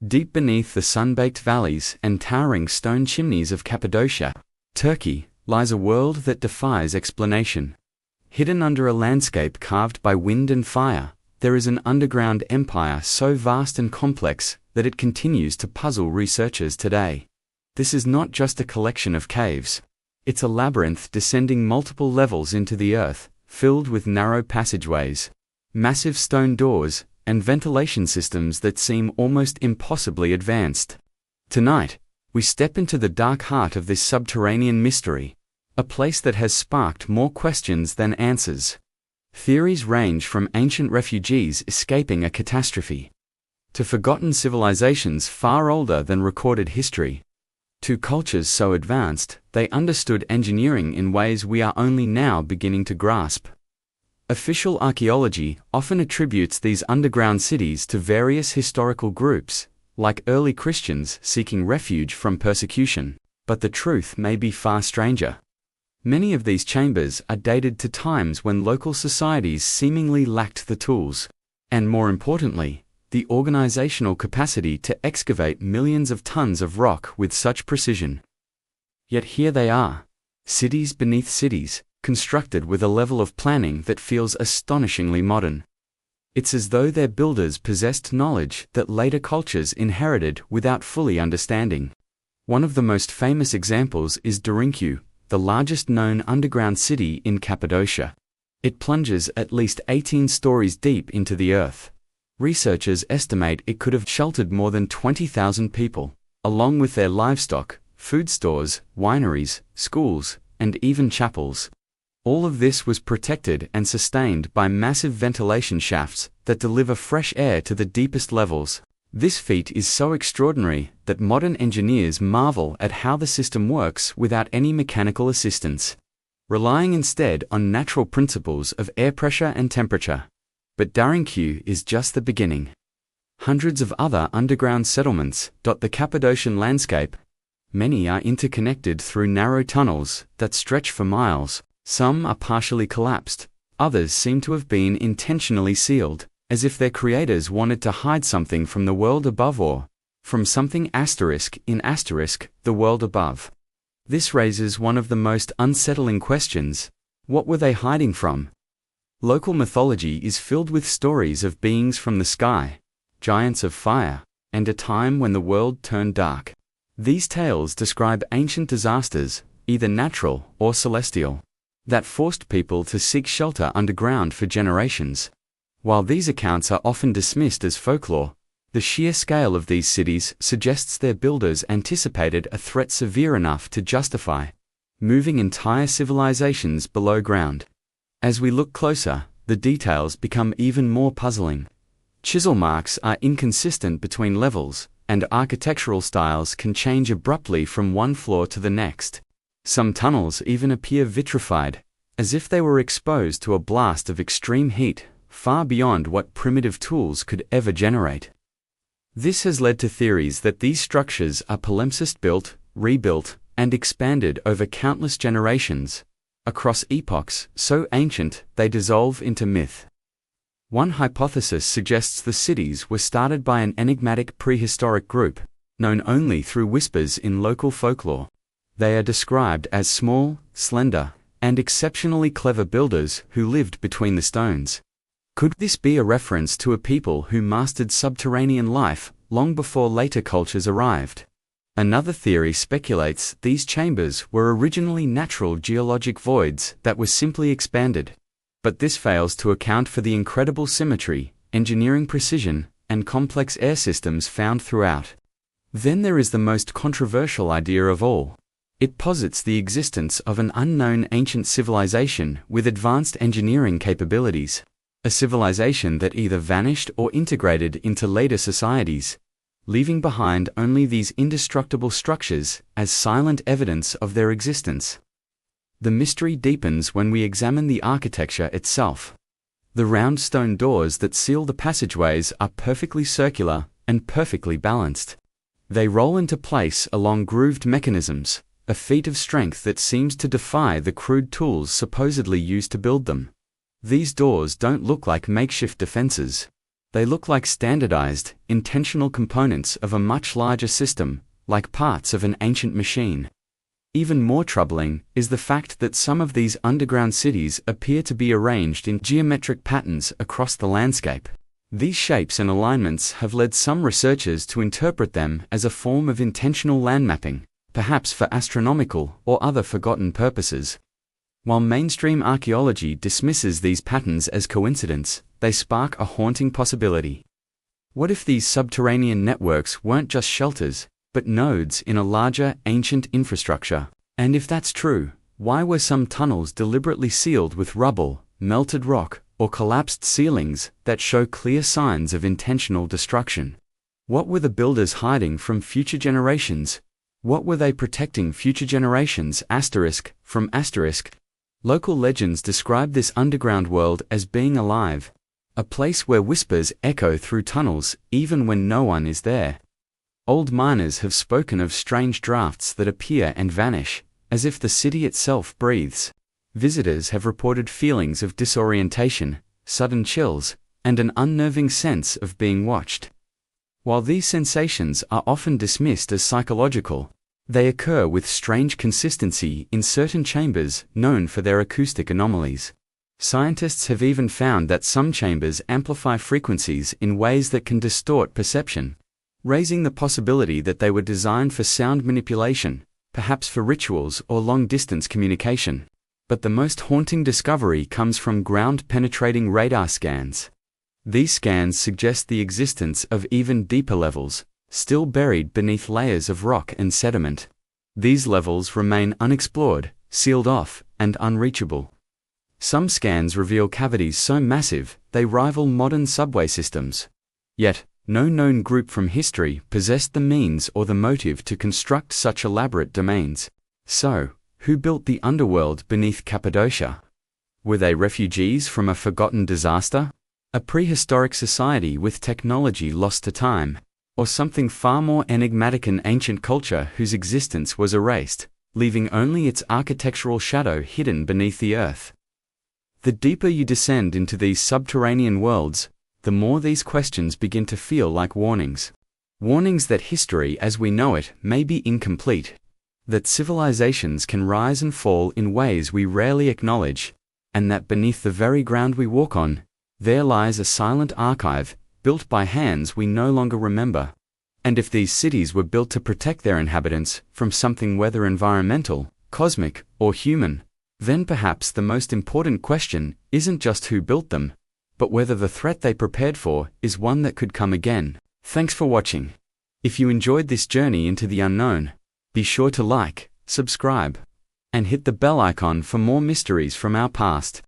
Deep beneath the sun-baked valleys and towering stone chimneys of Cappadocia, Turkey, lies a world that defies explanation. Hidden under a landscape carved by wind and fire, there is an underground empire so vast and complex that it continues to puzzle researchers today. This is not just a collection of caves. It's a labyrinth descending multiple levels into the earth, filled with narrow passageways, massive stone doors, and ventilation systems that seem almost impossibly advanced. Tonight, we step into the dark heart of this subterranean mystery, a place that has sparked more questions than answers. Theories range from ancient refugees escaping a catastrophe, to forgotten civilizations far older than recorded history, to cultures so advanced they understood engineering in ways we are only now beginning to grasp. Official archaeology often attributes these underground cities to various historical groups, like early Christians seeking refuge from persecution, but the truth may be far stranger. Many of these chambers are dated to times when local societies seemingly lacked the tools, and more importantly, the organizational capacity to excavate millions of tons of rock with such precision. Yet here they are, cities beneath cities, constructed with a level of planning that feels astonishingly modern. It's as though their builders possessed knowledge that later cultures inherited without fully understanding. One of the most famous examples is Derinkuy, the largest known underground city in Cappadocia. It plunges at least 18 stories deep into the earth. Researchers estimate it could have sheltered more than 20,000 people, along with their livestock, food stores, wineries, schools, and even chapels. All of this was protected and sustained by massive ventilation shafts that deliver fresh air to the deepest levels. This feat is so extraordinary that modern engineers marvel at how the system works without any mechanical assistance, relying instead on natural principles of air pressure and temperature. But Derinkuy is just the beginning. Hundreds of other underground settlements dot the Cappadocian landscape. Many are interconnected through narrow tunnels that stretch for miles. Some are partially collapsed, others seem to have been intentionally sealed, as if their creators wanted to hide something from the world above or from something the world above. This raises one of the most unsettling questions. What were they hiding from? Local mythology is filled with stories of beings from the sky, giants of fire, and a time when the world turned dark. These tales describe ancient disasters, either natural or celestial, that forced people to seek shelter underground for generations. While these accounts are often dismissed as folklore, the sheer scale of these cities suggests their builders anticipated a threat severe enough to justify moving entire civilizations below ground. As we look closer, the details become even more puzzling. Chisel marks are inconsistent between levels, and architectural styles can change abruptly from one floor to the next. Some tunnels even appear vitrified, as if they were exposed to a blast of extreme heat, far beyond what primitive tools could ever generate. This has led to theories that these structures are palimpsest-built, rebuilt, and expanded over countless generations, across epochs so ancient they dissolve into myth. One hypothesis suggests the cities were started by an enigmatic prehistoric group, known only through whispers in local folklore. They are described as small, slender, and exceptionally clever builders who lived between the stones. Could this be a reference to a people who mastered subterranean life long before later cultures arrived? Another theory speculates these chambers were originally natural geologic voids that were simply expanded. But this fails to account for the incredible symmetry, engineering precision, and complex air systems found throughout. Then there is the most controversial idea of all. It posits the existence of an unknown ancient civilization with advanced engineering capabilities, a civilization that either vanished or integrated into later societies, leaving behind only these indestructible structures as silent evidence of their existence. The mystery deepens when we examine the architecture itself. The round stone doors that seal the passageways are perfectly circular and perfectly balanced. They roll into place along grooved mechanisms, a feat of strength that seems to defy the crude tools supposedly used to build them. These doors don't look like makeshift defenses. They look like standardized, intentional components of a much larger system, like parts of an ancient machine. Even more troubling is the fact that some of these underground cities appear to be arranged in geometric patterns across the landscape. These shapes and alignments have led some researchers to interpret them as a form of intentional landmapping, perhaps for astronomical or other forgotten purposes. While mainstream archaeology dismisses these patterns as coincidence, they spark a haunting possibility. What if these subterranean networks weren't just shelters, but nodes in a larger, ancient infrastructure? And if that's true, why were some tunnels deliberately sealed with rubble, melted rock, or collapsed ceilings that show clear signs of intentional destruction? What were the builders hiding from future generations? What were they protecting future generations from? Local legends describe this underground world as being alive, a place where whispers echo through tunnels even when no one is there. Old miners have spoken of strange drafts that appear and vanish, as if the city itself breathes. Visitors have reported feelings of disorientation, sudden chills, and an unnerving sense of being watched. While these sensations are often dismissed as psychological, they occur with strange consistency in certain chambers known for their acoustic anomalies. Scientists have even found that some chambers amplify frequencies in ways that can distort perception, raising the possibility that they were designed for sound manipulation, perhaps for rituals or long-distance communication. But the most haunting discovery comes from ground-penetrating radar scans. These scans suggest the existence of even deeper levels, still buried beneath layers of rock and sediment. These levels remain unexplored, sealed off, and unreachable. Some scans reveal cavities so massive they rival modern subway systems. Yet, no known group from history possessed the means or the motive to construct such elaborate domains. So, who built the underworld beneath Cappadocia? Were they refugees from a forgotten disaster? A prehistoric society with technology lost to time? Or something far more enigmatic, an ancient culture whose existence was erased, leaving only its architectural shadow hidden beneath the earth? The deeper you descend into these subterranean worlds, the more these questions begin to feel like warnings. Warnings that history as we know it may be incomplete, that civilizations can rise and fall in ways we rarely acknowledge, and that beneath the very ground we walk on, there lies a silent archive, built by hands we no longer remember. And if these cities were built to protect their inhabitants from something whether environmental, cosmic, or human, then perhaps the most important question isn't just who built them, but whether the threat they prepared for is one that could come again. Thanks for watching. If you enjoyed this journey into the unknown, be sure to like, subscribe, and hit the bell icon for more mysteries from our past.